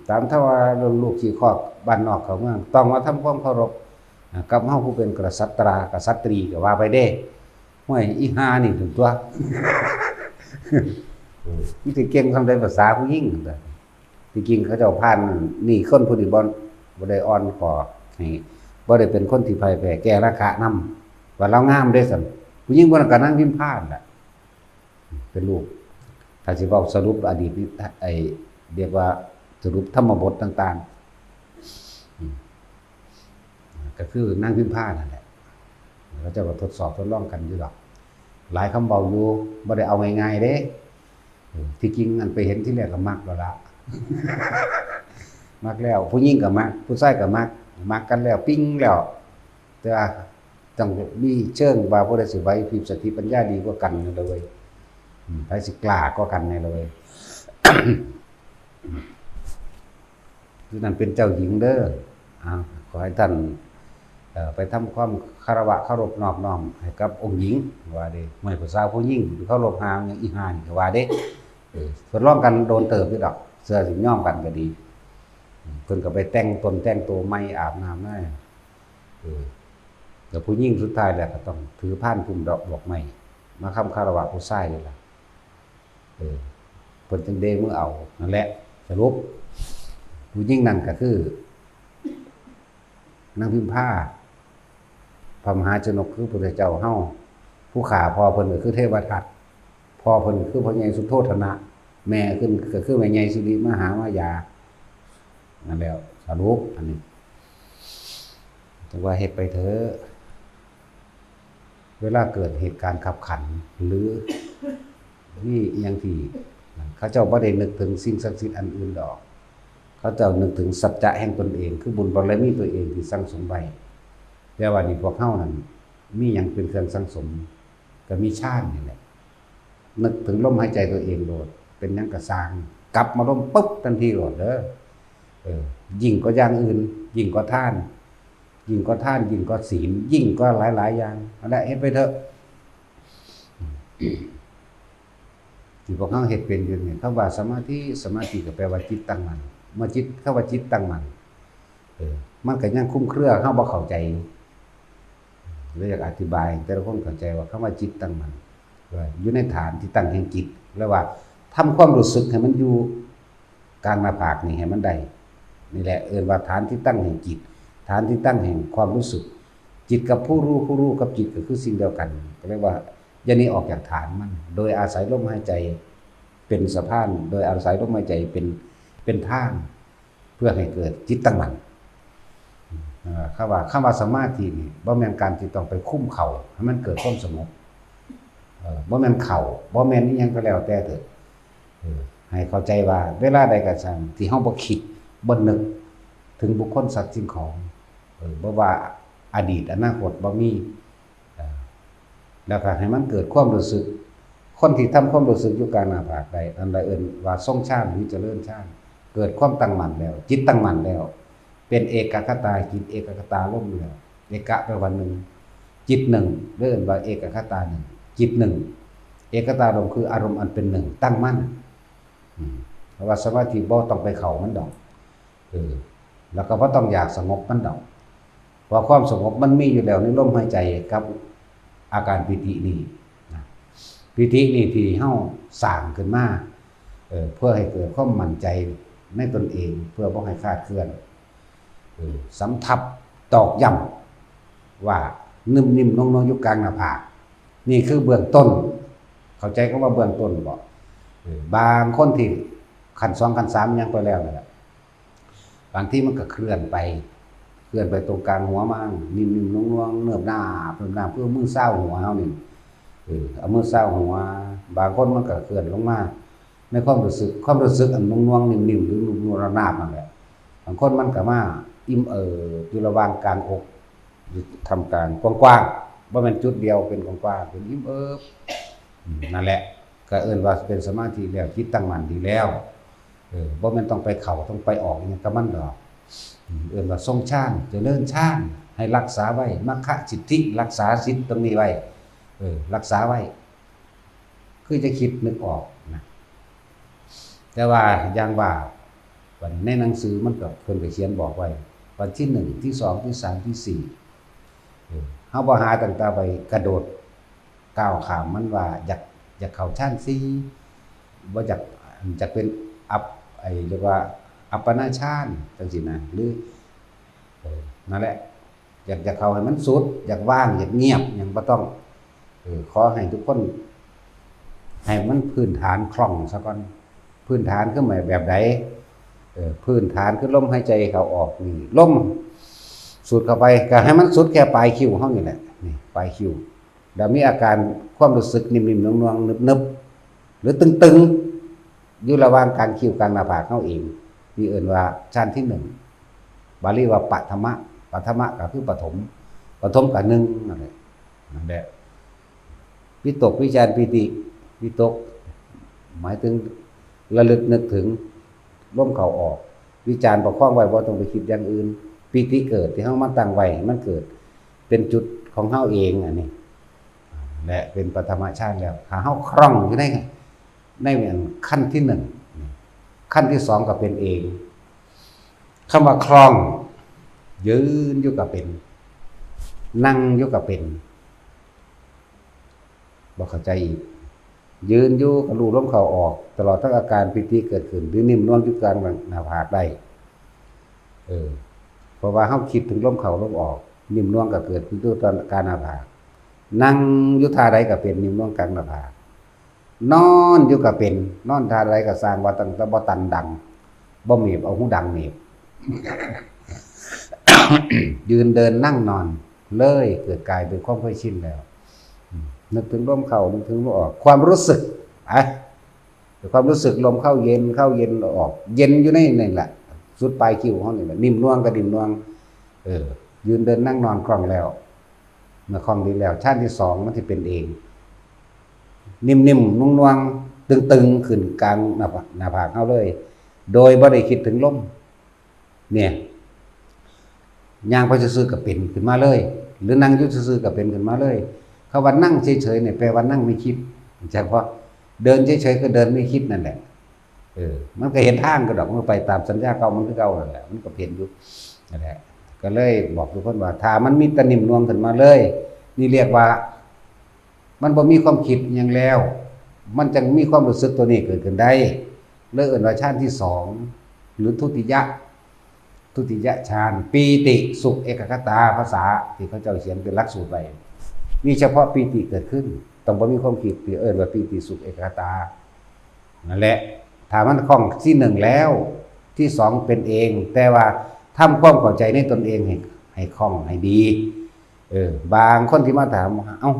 ตามถ้าว่าลูกขี้คอกบ้านนอกเขาเมืองต้องมาทำความเคารพกับเฮาผู้เป็นกษัตรากับสตรีก็ว่าไปเด้ห้วยอีห่านี่ถึงตัวมันสิเก่งทำได้ภาษาผู้หญิงที่จริงเขาเจ้าผ่านนี่คนผู้นี้บ่ได้อ่อนขอให้บ่ได้เป็นคนที่ไผแผ่แก้ราคะนำว่าเรางามเด้ซั่นผู้หญิงบ่นั้นก็นั่งพิมพ์ผ่านล่ะเป็นลูกถ้าสิเว้าสรุปอดีตนี่เรียกว่าสรุปธรรมบทต่างๆก็คือนั่งพิมพ์ผ้านั่นแหละเราจะมาทดสอบทดลองกันอยู่หรอกหลายคำเบาอยู่บ่ได้เอาง่ายๆเด้ที่จริงอันไปเห็นที่แรกก็มักแล้วละมักแล้วผู้หญิงก็มักผู้ชายก็มักกันแล้วปิ้งแล้วแต่ว่าต้องมีเชิงว่าผู้ใดสิไหวพริบสติปัญญาดีกว่ากันเลยไผสิกล้ากว่ากันเลยคือนั่นเป็นเจ้าหญิงเด้อขอให้ท่านไปทำความคารวะเคารพนอบน้อมให้กับองค์หญิงว่าเด้ไม่ผู้สาวผู้หญิงเคารพหางอย่างอีห่านี่ก็ว่าเด้ทดลองกันโดนเติบอยู่ดอกเสื้อสิย่อมกันก็ดีเพิ่นก็ไปแต่งตนแต่งตัวใหม่อาบน้ำได้แต่ผู้หญิงสุดท้ายแล้วก็ต้องถือพานพุ่มดอกไม้มาค้ำคารวะผู้ชายนี่ล่ะเพิ่นจึงเดมือเอานั่นแหละสรุปผู้หญิงนั่นก็คือนางพิมพาพระมหาชนกคือพระพุทธเจ้าเฮาผู้ขาพ่อเพิ่นก็คือเทวทัตพ่อเพิ่นคือพระใหญ่สุโธธนะแม่ขึ้นก็คือแม่ใหญ่สิริมหามายานั่นแล้วสรุปอันนี้จังว่าเฮ็ดไปเถอะเวลาเกิดเหตุการณ์ขับขันหรือนี่อย่างที่เขาเจ้าบ่ได้นึกถึงสิ่งศักดิ์สิทธิ์อันอื่นดอกเขาเจ้านึกถึงสัจจะแห่งตนเองคือบุญบารมีตัวเองที่สั่งสมไว้แต่ว่านี่พวกเฮานั่นมีหยังเป็นเครื่องสั่งสมก็มีฌานนี่แหละนึกถึงลมหายใจตัวเองโลดเป็นหยังก็สร้างกลับมาลมปุ๊บทันทีโลดเด้อยิ่งกว่าอย่างอื่นยิ่งกว่าทานยิ่งกว่าทานยิ่งกว่าศีลยิ่งกว่าหลายๆอย่างนั่นแหละเฮ็ดไปเถอะที่พวกเฮาเฮ็ดเป็นอยู่นี่คำว่าสมาธิก็แปลว่าจิตตั้งมั่นเมื่อจิตคำว่าจิตตั้งมั่นมันก็ยังคุ้มเครือเฮาบ่เข้าใจเลยอยากอธิบายแต่ละคนเข้าใจว่าคำว่าจิตตั้งมั่นว่าอยู่ในฐานที่ตั้งแห่งจิตแล้วว่าทำความรู้สึกให้มันอยู่กลางหน้าผากนี่ให้มันได้นี่แหละว่าฐานที่ตั้งแห่งจิตฐานที่ตั้งแห่งความรู้สึกจิตกับผู้รู้กับจิตก็คือสิ่งเดียวกันก็เรียกว่าอย่าหนีออกจากฐานมันโดยอาศัยลมหายใจเป็นสะพานโดยอาศัยลมหายใจเป็นทางเพื่อให้เกิดจิตตั้งมั่นคำว่าสมาธินี่บ่แม่นการที่ต้องไปคุ้มเข่าให้มันเกิดความสงบบ่แม่นเข่าบ่แม่นอีหยังก็แล้วแต่เถิดให้เข้าใจว่าเวลาใดก็ตามที่เฮาบ่คิดบ่นึกถึงบุคคลสัตว์สิ่งของบ่ว่าอดีตอนาคตบ่มีแล้วก็ให้มันเกิดความรู้สึกคนที่ทำความรู้สึกอยู่กลางหน้าผากใดอันใดเอิ้นว่าทรงฌานหรือเจริญฌานเกิดความตั้งมั่นแล้วจิตตั้งมั่นแล้วเป็นเอกคตาจิตเอกคตาลมแล้วเอกะแปลว่าหนึ่งจิตหนึ่งเรียกว่าเอกคตาหนึ่งจิตหนึ่งเอกตารมณ์คืออารมณ์อันเป็นหนึ่งตั้งมั่นเพราะว่าสมาธิบ่ต้องไปเข้ามันดอกแล้วก็บ่ต้องอยากสงบมันดอกเพราะความสงบมันมีอยู่แล้วในลมหายใจกับอาการปิตินี่ปิตินี่ที่เฮาสร้างขึ้นมาเพื่อให้เกิดความมั่นใจในตนเองเพื่อบ่ให้คลาดเคลื่อนสำทับตอกย้ำว่านิ่มๆน้องๆอยู่กลางหน้าผากนี่คือเบื้องต้นเข้าใจคำว่าเบื้องต้นบ่บางคนที่ขั้น2ขั้น3ยังไปแล้วนั่นแหละบางที่มันก็เคลื่อนไปตรงกลางหัวมั่งนิ่มๆน้องๆเนิบหน้าเพื่อมือเศร้าหัวเฮานี่เอามือเศร้าหัวบางคนมันก็เคลื่อนลงมาในความรู้สึกอันน้องๆนิ่มๆหรือนุ่มๆราบๆนั่นแหละบางคนมันก็มาอิ่มอยู่ระหว่างกลางอกทำการกว้างๆบ่แม่นจุดเดียวเป็นกว้างๆเป็นอิ่มนั่นแหละก็เอิ้นว่าเป็นสมาธิแล้วจิตตั้งมั่นดีแล้วบ่แม่นต้องไปเข้าต้องไปออกอย่างกับมันดอกเอิ้นว่าทรงฌานเจริญฌานให้รักษาไว้มัคคะสิทธิรักษาศีลตรงนี้ไว้รักษาไว้คือจะคิดนึกออกนะแต่ว่าอย่างว่า วันในหนังสือมันก็เพิ่นก็เขียนบอกไว้วันที่1ที่2ที่3ที่4เฮาบ่หาตั้งแต่ไปกระโดดก้าวข้ามมันว่าอยากเข้าชั้น4บ่อยากเป็นอัปเรียกว่าอัปปนาฌานจังซี่นะหรือนั่นแหละอยากเข้าให้มันสุดอยากว่างอยากเงียบหยังบ่ต้องขอให้ทุกคนให้มันพื้นฐานคล่องซะก่อนพื้นฐานคือหมายแบบใดพื้นฐานคือลมหายใจเข้าออกนี่ลมสูดเข้าไปก็ให้มันสุดแค่ปลายคิ้วเฮานี่แหละนี่ปลายคิ้วแล้วมีอาการความรู้สึกนิ่มๆนวลๆนึบๆหรือตึงๆอยู่ระหว่างกลางคิ้วกลางหน้าผากเฮาเองนี่เอิ้นว่าชั้นที่1บาลีว่าปัทมะก็คือปฐมก็1นั่นแหละวิตกวิจารปิติวิตกหมายถึงระลึกนึกถึงลมเข้าออกวิจารประคองไว้บ่ต้องไปคิดอย่างอื่นปิติเกิดที่เฮามาตั้งไว้มันเกิดเป็นจุดของเฮาเองอันนี้และเป็นปฐมฌานแล้วถ้าเฮาคล่องอยู่ในขั้นที่1ขั้นที่2ก็เป็นเองคำว่าคล่องยืนอยู่ก็เป็นนั่งอยู่ก็เป็นบ่เข้าใจอีกยืนอยู่ก็รู้ลมเข้าออกตลอดทั้งอาการปิติเกิดขึ้นหรือนิ่มนวลอยู่กลางหน้าผากได้เพราะว่าเฮาคิดถึงลมเข้าลมออกนิ่มนวลก็เกิดขึ้นตอนการหน้าผากนั่งอยู่ท่าใดก็เป็นนิ่มนวลกลางหน้าผากนอนอยู่ก็เป็นนอนท่าใดก็สร้างว่าตั้งแต่บ่ตันดังบ่เมีบเอาหูดังเมีบ ยืนเดินนั่งนอนเลยเกิดกลายเป็นความเคยชินแล้วนึกถึงลมเข้านึกถึงลมออกความรู้สึกความรู้สึกลมเข้าเย็นออกเย็นอยู่ในนั่นแหละสุดปลายคิ้วเฮานี่แหละนิ่มนวลก็นิ่มนวลยืนเดินนั่งนอนคล่องแล้วเมื่อคล่องดีแล้วชั้นที่2มันสิเป็นเองนิ่มๆนุ่งๆตึงๆขึ้นกลางหน้าผากเฮาเลยโดยบ่ได้คิดถึงลมเนี่ยย่างไปซื่อๆก็เป็นขึ้นมาเลยหรือนั่งอยู่ซื่อๆก็เป็นขึ้นมาเลยคำว่านั่งเฉยๆเนี่ยแปลว่านั่งไม่คิดเฉพาะเดินเฉยๆก็เดินไม่คิดนั่นแหละมันก็เห็นทางก็ดอกมันไปตามสัญญาเก่ามันคือเก่านั่นแหละมันก็เห็นอยู่นั่นแหละก็เลยบอกทุกคนว่าถ้ามันมีตะนิ่มนวลขึ้นมาเลยนี่เรียกว่ามันบ่มีความคิดหยังแล้วมันจึงมีความรู้สึกตัวนี้เกิดขึ้นได้เลยเอิ้นว่าฌานที่2หรือทุติยฌานปีติสุขเอกคตาภาษาที่เขาเจ้าเขียนเป็นหลักสูตรไว้มีเฉพาะปีติเกิดขึ้นต้องบ่มีความคิดเอิ้นว่าปีติสุขเอกคตานั่นแหละถ้ามันคล่องที่1แล้วที่2เป็นเองแต่ว่าทำความเข้าใจในตนเองให้คล่องให้ดีบางคนที่มาถามเอ้า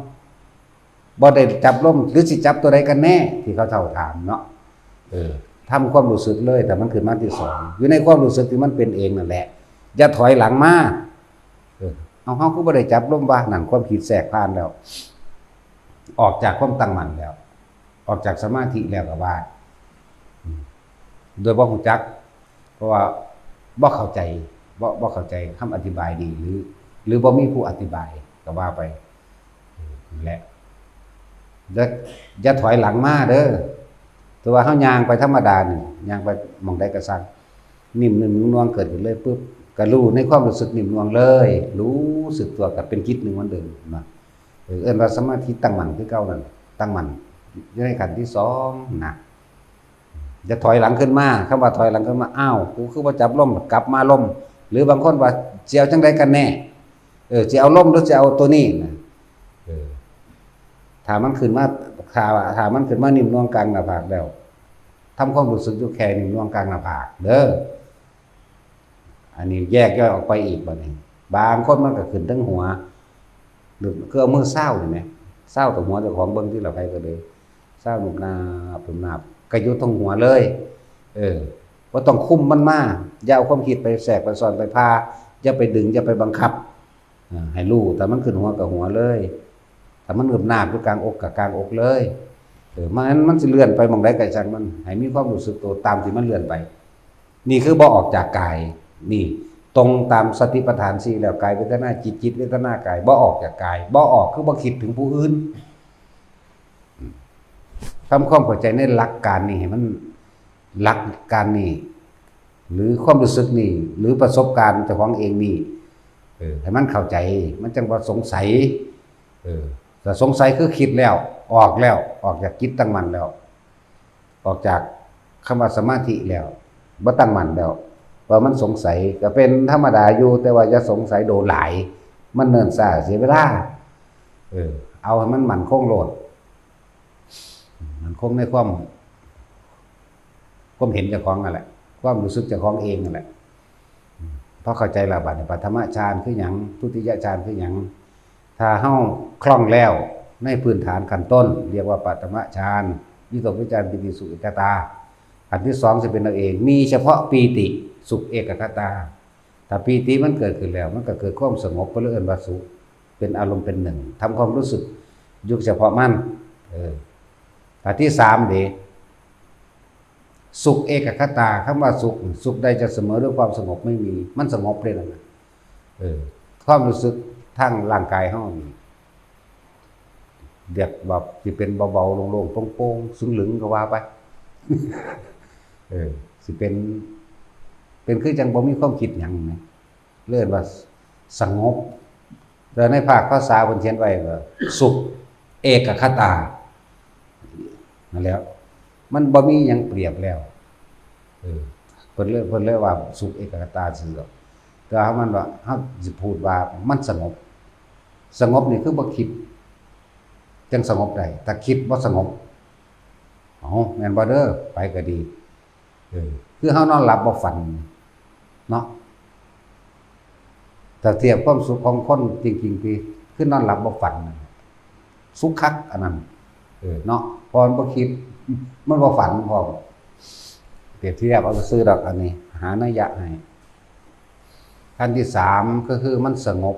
บ่ได้จับลมหรือสิจับตัวใดกันแน่ที่เขาเฒ่าถามเนาะทำความรู้สึกเลยแต่มันขึ้นมาที่2อยู่ในความรู้สึกที่มันเป็นเองนั่นแหละอย่าถอยหลังมาเอาเฮาก็บ่ได้จับลมว่านั่นความคิดแทรกผ่านแล้วออกจากความตั้งมั่นแล้วออกจากสมาธิแล้วก็ว่าโดยบ่ฮู้จักเพราะว่าบ่เข้าใจคำอธิบายดีหรือบ่มีผู้อธิบายก็ว่าไปนั่นแหละอย่าถอยหลังมาเด้อแต่ว่าเฮาย่างไปธรรมดานี่ย่างไปหม่องใดก็ซักนิ่มนวลเกิดขึ้นเลยปึ๊บก็รู้ในความรู้สึกนิ่มนวลเลยรู้สึกตัวกับเป็นจิตหนึ่งเหมือนเดิมนะเอิ้นว่าสมาธิตั้งมั่นคือเก่านั่นตั้งมั่นอยู่ในขั้นที่2นะจะถอยหลังขึ้นมาคำว่าถอยหลังขึ้นมาอ้าวกูคือบ่จับลมกลับมาลมหรือบางคนว่าสิเอาจังได๋กันแน่สิเอาลมหรือสิเอาตัวนี้นะถ้ามันขึ้นมาถ้ามันขึ้นมานิ่มนวลกลางหน้าผากแล้วทำความรู้สึกอยู่แค่นิ่มนวลกลางหน้าผากเด้ออันนี้แยกย่อยออกไปอีกบัดนี้บางคนมันก็ขึ้นทั้งหัวหรือคือเอามือเศร้าเห็นไหมเศร้าตรงหัวเจ้าของเบิ่งที่เราไปก็เลยเศร้าหนุบหนาบก็อยู่ตรงหัวเลยว่าต้องคุมมันมาอย่าเอาความคิดไปแทรกไปซ่อนไปพาอย่าไปดึงอย่าไปบังคับให้รู้แต่มันขึ้นหัวกับหัวเลยแต่มันหนุบหนาบอยู่กลางอกกับกลางอกเลยมันสิเลื่อนไปมองได้ไกลจังมันให้มีความรู้สึกตัวตามที่มันเลื่อนไปนี่คือบ่ออกจากกายนี่ตรงตามสติปัฏฐาน4แล้วกายเวทนาจิตเวทนากายบ่ออกจากกายบ่ออกคือบ่คิดถึงผู้อื่นทำความเข้าใจในหลักการนี่ให้มันหลักการนี่ หรือความรู้สึกนี่หรือประสบการณ์เจ้าของเองนี่ให้มันเข้าใจมันจังบ่สงสัยแต่สงสัยคือคิดแล้วออกจากจิตตั้งมั่นแล้วออกจากคำว่าสมาธิแล้วบ่ตั้งมั่นแล้วว่ามันสงสัยก็เป็นธรรมดาอยู่แต่ว่าอย่าสงสัยโดนหลายมันเนิ่นช้าเสียเวลาเอาให้มันมั่นคงโลดมันคงในความเห็นเจ้าของนั่นแหละความรู้สึกเจ้าของเองนั่นแหละเพราะเข้าใจแล้วบัดนี้ปฐมฌานคือหยังทุติยฌานคือหยังถ้าเฮาคล่องแล้วในพื้นฐานขั้นต้นเรียกว่าปฐมฌานวิตกวิจารปิติสุขเอกตาอันที่2จะเป็นเอาเองมีเฉพาะปีติสุขเอกคตาถ้าปีติมันเกิดขึ้นแล้วมันก็เกิดความสงบก็เรียกว่าสุขเป็นอารมณ์เป็นหนึ่งทำความรู้สึกอยู่เฉพาะมันอันที่3เด้สุขเอกคตาคำว่าสุขใดจะเสมอด้วยความสงบไม่มีมันสงบเลยนะความรู้สึกทางร่างกายเฮานี่เรียกว่าสิเป็นเบาๆโล่งๆโปร่งๆสึงหลึงก็ว่าไปสิเป็นคือจังบ่มีความคิดหยังนะเรียกว่าสงบแต่ในภาคภาษาเพิ่นเขียนไว้ว่าสุขเอกคตานั่นแหละมันบ่มีหยังเปรียบแล้วเพิ่นเลยว่าสุขเอกคตาซื่อแต่ถ้ามันว่าเฮาสิพูดว่ามันสงบนี่คือบ่คิดจังสงบได้ถ้าคิดบ่สงบแม่นบ่เด้อไปก็ดีคือเฮานอนหลับบ่ฝันเนาะแต่เทียบความสุขของคนจริงๆคือนอนหลับบ่ฝันสุขคักอันนั้นเนาะพอบ่คิดมันบ่ฝันพอเปรียบเทียบเอาซื้อดอกอันนี้หานัยยะให้ขั้นที่3ก็คือมันสงบ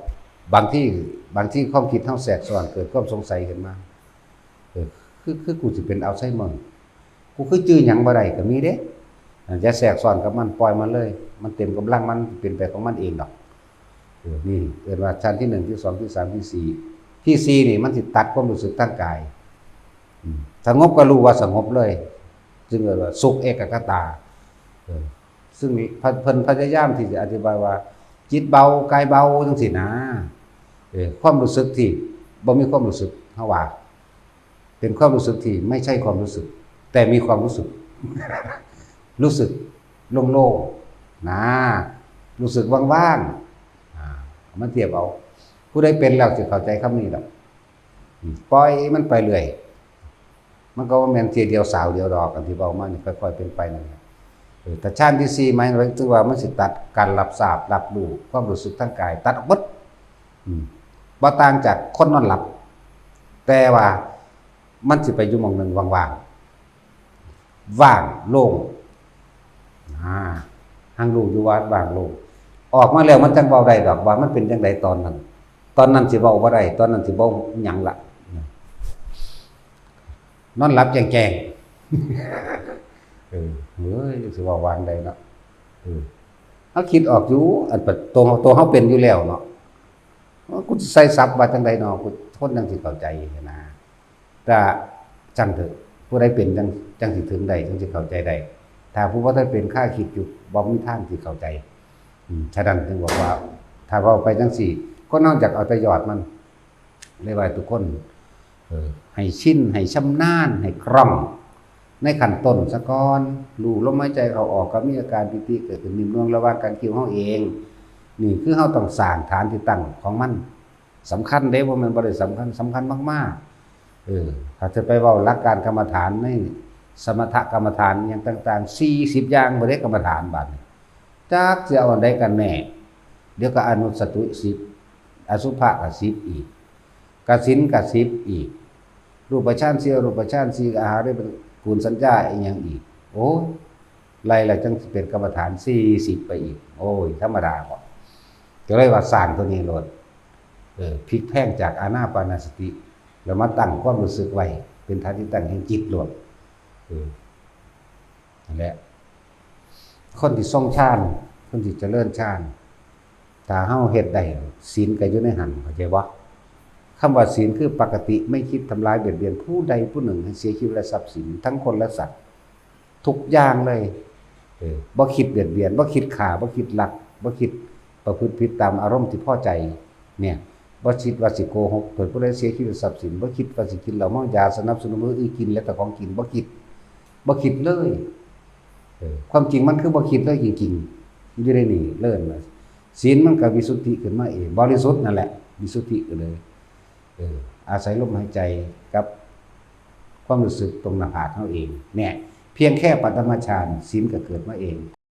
บางที่ความคิดเฮาแทรกซ้อนเกิดความสงสัยขึ้นมาคือกูสิเป็นอัลไซเมอร์กูคือจื้อหยังบ่ได้ก็มีเด้อย่าแทรกซ้อนกับมันปล่อยมันเลยมันเต็มกำลังมันเป็นไปของมันเองดอกนี่เรียกว่าชั้นที่1ที่2ที่3ที่4ที่4นี่มันสิตัดความรู้สึกทางกายสงบก็รู้ว่าสงบเลยจึงเรียกว่าสุขเอกคตาซึ่งเพิ่นพยายามที่จะอธิบายว่าจิตเบากายเบาจังซี่นะความรู้สึกที่บ่มีความรู้สึกเฮาว่าเป็นความรู้สึกที่ไม่ใช่ความรู้สึกแต่มีความรู้สึกรู้สึกโล่งๆนะรู้สึกว่างๆมันเทียบเอาผู้ใดเป็นแล้วสิเข้าใจคำนี้ดอกปล่อยมันไปเรื่อยมันก็ว่าแม่นทีเดียวสาวเดียวดอกกันที่เว้ามานี่ค่อยๆเป็นไปนั่นแหละแต่ฌานที่4หมายถึงว่ามันสิตัดการรับทราบรับรู้ความรู้สึกทางกายตัดออกหมดบ่ต่างจากคนนอนหลับแต่ว่ามันสิไปอยู่หม้องนึงว่างโล่งหังรู้อยู่ว่าว่างโล่งออกมาแล้วมันจังเว้าได้ดอกว่ามันเป็นจังไดตอนนั้นสิเว้าบ่ได้ตอนนั้นสิบ่หยังล่ะนอนหลับแจ้งๆเฮ้ยสิว่าวางได้เนาะเฮาคิดออกอยู่อันตัวเฮาเป็นอยู่แล้วเนาะกูสิใส่ศัพท์ว่าจังไดเนาะกูทนจังสิเข้าใจนะแต่จังเถอะผู้ใดเป็นจังสิถึงได้จังสิเข้าใจได้ถ้าผู้บ่ทันเป็นค่าคิดอยู่บ่มีทางสิเข้าใจฉะนั้นจึงบอกว่าถ้าเว้าไปจังซี่ก็นอกจากเอาแต่ยอดมันเลยว่าทุกคนให้ชินให้ชำนาญให้คล่องในขั้นต้นซะก่อนรู้ลมหายใจเข้าออกก็มีอาการปิติเกิดขึ้นนิ่มนวลระหว่างการคิวเฮาเองนี่คือเฮาต้องสร้างฐานที่ตั้งของมันสำคัญเด้บ่แม่นบ่ได้สำคัญมากๆถ้าจะไปเว้าหลักการกรรมฐานในสมถกรรมฐานหยังต่างๆ40อย่างบ่ได้กรรมฐานบัดนี้จักสิเอาอันใดกันแน่เดี๋ยวก็อนุสตุ10อสุภะก็10อีกกสินก็10อีกรูปฌาน4รูปฌาน4อาหารได้เป็นกุลสัญญาอีหยังอีกโอ้ไล่แล้วจังสิเป็นกรรมฐาน40ไปอีกโอ้ยธรรมดาบ่ก็เลยว่าสร้างตัวนี้โลดพลิกแพลงจากอานาปานสติแล้วมาตั้งความรู้สึกไว้เป็นฐานที่ตั้งแห่งจิตโลดนั่นแหละคนที่ทรงฌานคนที่เจริญฌานถ้าเฮาเฮ็ดได้ศีลก็อยู่ในหันเข้าใจบ่คำว่าศีลคือปกติไม่คิดทำร้ายเบียดเบียนผู้ใดผู้หนึ่งให้เสียชีวิตและทรัพย์สินทั้งคนและสัตว์ทุกอย่างเลย บ่คิดเบียดเบียนบ่คิดฆ่าบ่คิดลักบ่คิดประพฤติผิดตามอารมณ์ที่พอใจเนี่ยบ่คิดว่าสิโกหกเพิ่นผู้ใดเสียชีวิตทรัพย์สินบ่คิดว่าสิกินเหล้าเมายาสนับสนุนผู้อื่นกินและแต่ของกินบ่คิดเลยความจริงมันคือบ่คิดเลยจริงๆอยู่ในนี่เลิ่นน่ะศีลมันก็วิสุทธิขึ้นมาเองบริสุทธิ์นั่นแหละวิสุทธิก็เลยอาศัยลมหายใจกับความรู้สึกตรงหน้าผากเฮาเองเนี่ยเพียงแค่ปฐมฌานศีลก็เกิดมาเอง